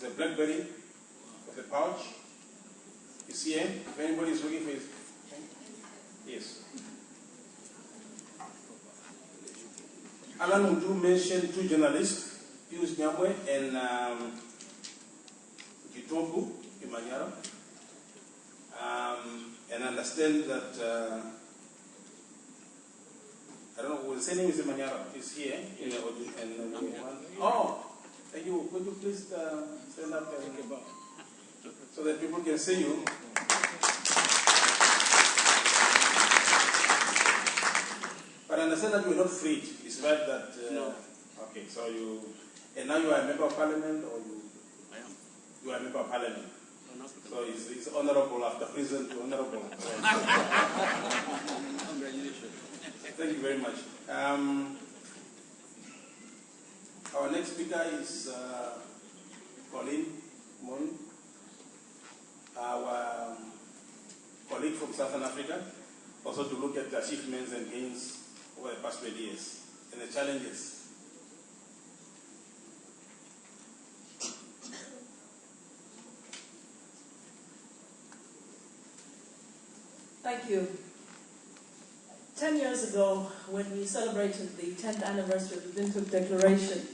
It's a BlackBerry with a pouch. You see him? If anybody is looking for his... Yes. Alan Mudu mentioned two journalists, Pius Nyamwe and Gitombu Imanyara. And understand that, I don't know, his name is Imanyara, is here. Oh, thank you. Could you please stand up so that people can see you? But I understand that you were not freed. It's right that... No. Okay, so you... And now you are a member of parliament, or you... I am. You are a member of parliament. No. So it's honorable after prison to honorable. Congratulations. Thank you very much. Our next speaker is Colleen, our colleague from Southern Africa, also to look at the achievements and gains over the past 20 years and the challenges. Thank you. 10 years ago, when we celebrated the 10th anniversary of the Windhoek Declaration,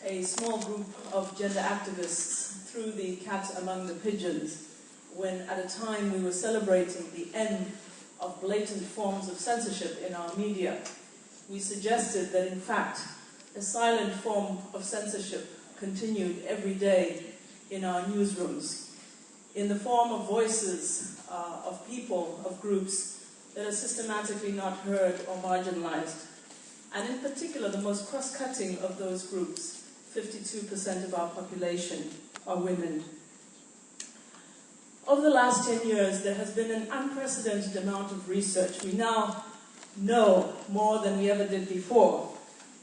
a small group of gender activists threw the cat among the pigeons when, at a time, we were celebrating the end of blatant forms of censorship in our media. We suggested that, in fact, a silent form of censorship continued every day in our newsrooms, in the form of voices of people, of groups that are systematically not heard or marginalized. And in particular, the most cross-cutting of those groups, 52% of our population are women. Over the last 10 years, there has been an unprecedented amount of research. We now know more than we ever did before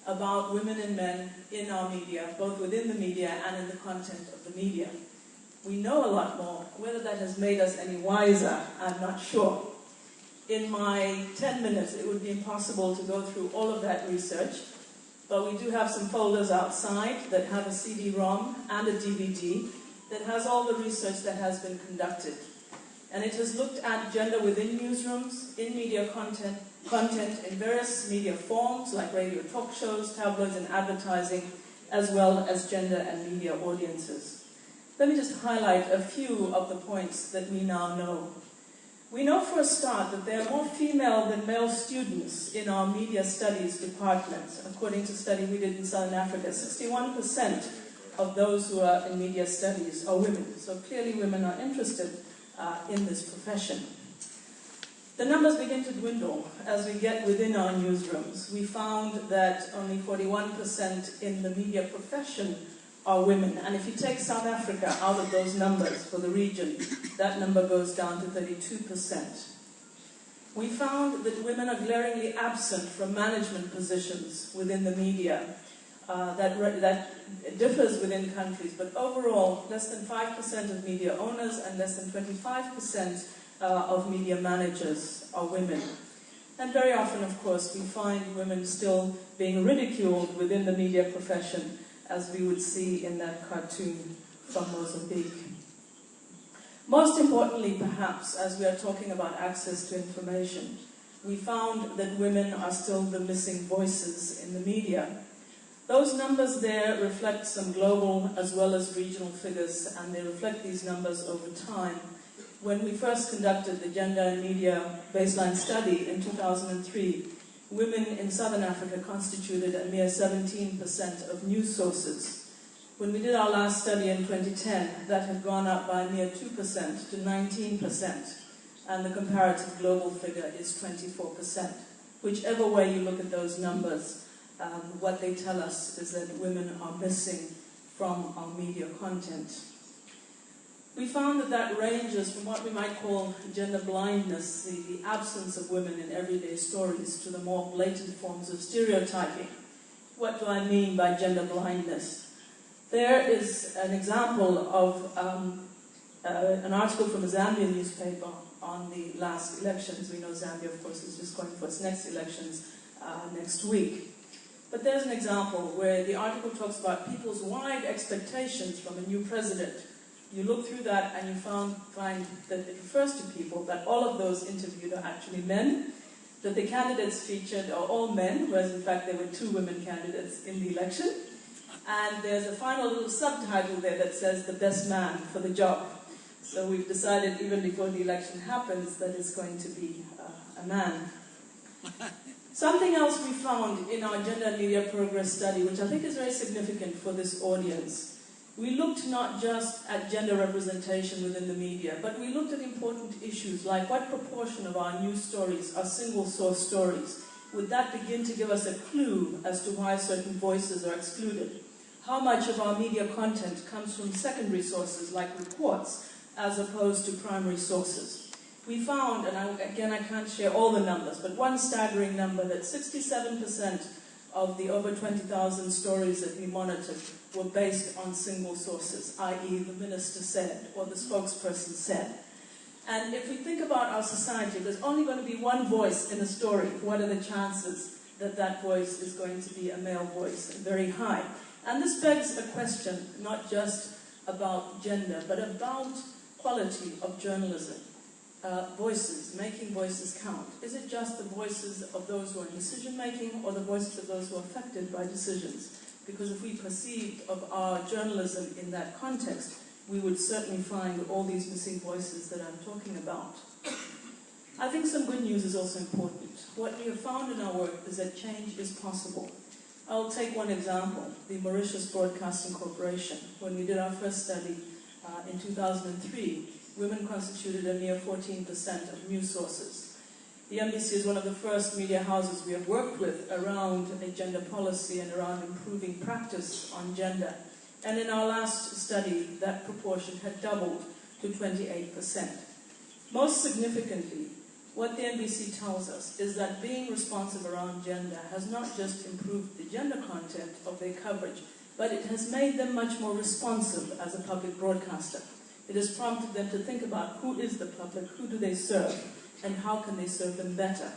about women and men in our media, both within the media and in the content of the media. We know a lot more. Whether that has made us any wiser, I'm not sure. In my 10 minutes, it would be impossible to go through all of that research, but we do have some folders outside that have a CD-ROM and a DVD that has all the research that has been conducted. And it has looked at gender within newsrooms, in media content in various media forms like radio talk shows, tabloids and advertising, as well as gender and media audiences. Let me just highlight a few of the points that we now know. We know for a start that there are more female than male students in our media studies department. According to a study we did in Southern Africa, 61% of those who are in media studies are women. So clearly women are interested in this profession. The numbers begin to dwindle as we get within our newsrooms. We found that only 41% in the media profession are women. And if you take South Africa out of those numbers for the region, that number goes down to 32%. We found that women are glaringly absent from management positions within the media. That differs within countries, but overall, less than 5% of media owners and less than 25% of media managers are women. And very often, of course, we find women still being ridiculed within the media profession, as we would see in that cartoon from Mozambique. Most importantly, perhaps, as we are talking about access to information, we found that women are still the missing voices in the media. Those numbers there reflect some global as well as regional figures, and they reflect these numbers over time. When we first conducted the Gender and Media Baseline Study in 2003, women in Southern Africa constituted a mere 17% of news sources. When we did our last study in 2010, that had gone up by a mere 2% to 19%, and the comparative global figure is 24%. Whichever way you look at those numbers, what they tell us is that women are missing from our media content. We found that that ranges from what we might call gender blindness, the absence of women in everyday stories, to the more blatant forms of stereotyping. What do I mean by gender blindness? There is an example of an article from a Zambian newspaper on the last elections. We know Zambia, of course, is just going for its next elections next week. But there's an example where the article talks about people's wide expectations from a new president. You look through that and you find that it refers to people, that all of those interviewed are actually men, that the candidates featured are all men, whereas in fact there were 2 women candidates in the election. And there's a final little subtitle there that says, the best man for the job. So we've decided even before the election happens that it's going to be a man. Something else we found in our Gender and Media Progress study, which I think is very significant for this audience. We looked not just at gender representation within the media, but we looked at important issues like what proportion of our news stories are single-source stories. Would that begin to give us a clue as to why certain voices are excluded? How much of our media content comes from secondary sources like reports as opposed to primary sources? We found, and again I can't share all the numbers, but one staggering number, that 67% of the over 20,000 stories that we monitored were based on single sources, i.e. the minister said, or the spokesperson said. And if we think about our society, there's only going to be one voice in a story. What are the chances that that voice is going to be a male voice? Very high. And this begs a question, not just about gender, but about quality of journalism. Voices, making voices count. Is it just the voices of those who are in decision-making, or the voices of those who are affected by decisions? Because if we perceived of our journalism in that context, we would certainly find all these missing voices that I'm talking about. I think some good news is also important. What we have found in our work is that change is possible. I'll take one example, the Mauritius Broadcasting Corporation. When we did our first study in 2003, women constituted a mere 14% of news sources. The NBC is one of the first media houses we have worked with around a gender policy and around improving practice on gender. And in our last study, that proportion had doubled to 28%. Most significantly, what the NBC tells us is that being responsive around gender has not just improved the gender content of their coverage, but it has made them much more responsive as a public broadcaster. It has prompted them to think about who is the public, who do they serve, and how can they serve them better.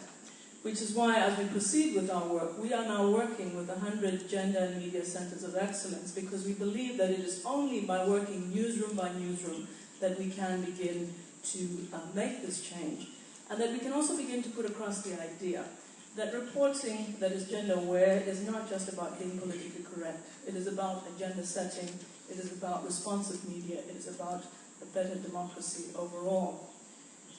Which is why, as we proceed with our work, we are now working with 100 gender and media centers of excellence, because we believe that it is only by working newsroom by newsroom that we can begin to make this change. And that we can also begin to put across the idea that reporting that is gender aware is not just about being politically correct. It is about agenda setting, it is about responsive media, it is about a better democracy overall.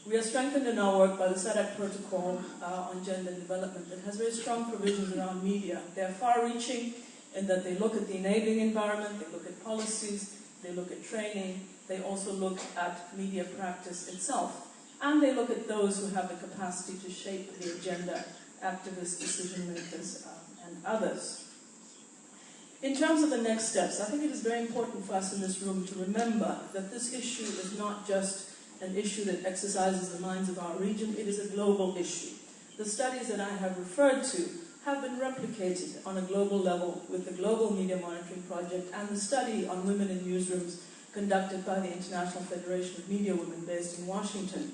We are strengthened in our work by the SADC protocol on gender development that has very strong provisions around media. They are far-reaching in that they look at the enabling environment, they look at policies, they look at training, they also look at media practice itself, and they look at those who have the capacity to shape the agenda, activists, decision makers, and others. In terms of the next steps, I think it is very important for us in this room to remember that this issue is not just an issue that exercises the minds of our region, it is a global issue. The studies that I have referred to have been replicated on a global level with the Global Media Monitoring Project and the study on women in newsrooms conducted by the International Federation of Media Women based in Washington.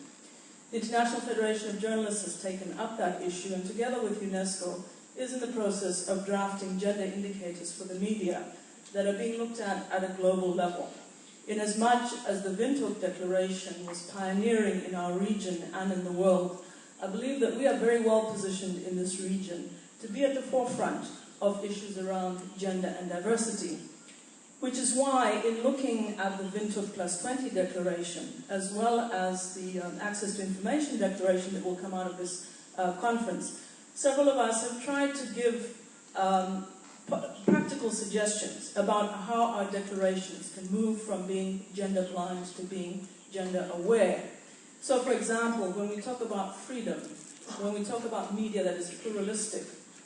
The International Federation of Journalists has taken up that issue and together with UNESCO is in the process of drafting gender indicators for the media that are being looked at a global level. Inasmuch as the Windhoek Declaration was pioneering in our region and in the world, I believe that we are very well positioned in this region to be at the forefront of issues around gender and diversity. Which is why, in looking at the Windhoek Plus 20 Declaration, as well as the Access to Information Declaration that will come out of this conference, several of us have tried to give practical suggestions about how our declarations can move from being gender blind to being gender aware. So, for example, when we talk about freedom, when we talk about media that is pluralistic,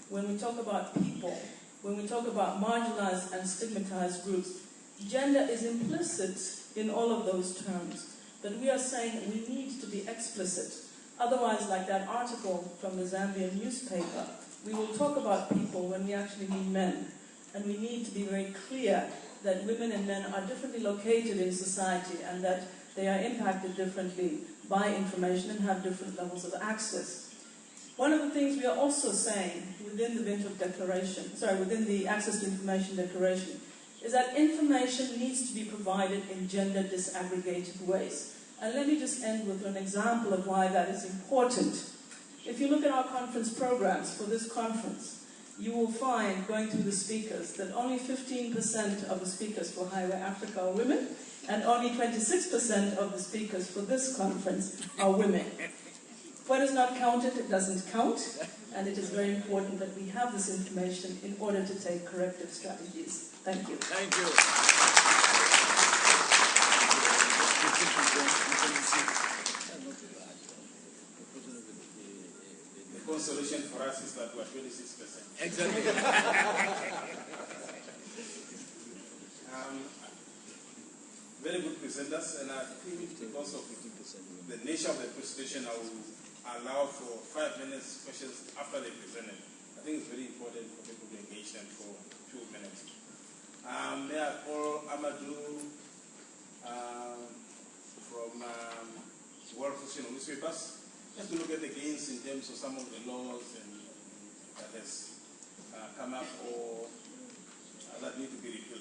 when we talk about people, when we talk about marginalized and stigmatized groups, gender is implicit in all of those terms. But we are saying that we need to be explicit. Otherwise, like that article from the Zambian newspaper, we will talk about people when we actually mean men. And we need to be very clear that women and men are differently located in society and that they are impacted differently by information and have different levels of access. One of the things we are also saying within the Windhoek Declaration, within the Access to Information Declaration, is that information needs to be provided in gender disaggregated ways. And let me just end with an example of why that is important. If you look at our conference programs for this conference, you will find, going through the speakers, that only 15% of the speakers for Highway Africa are women, and only 26% of the speakers for this conference are women. What is not counted, it doesn't count, and it is very important that we have this information in order to take corrective strategies. Thank you. Thank you. The consolation for us is that we are 26%. Exactly. Very good presenters, and I think because of the nature of the presentation, I will allow for 5 minutes questions after they presented. I think it's very important for people to engage them for a few minutes. May I call Amadou from World Association of Newspapers, just to look at the gains in terms of some of the laws and that has come up or that need to be repealed.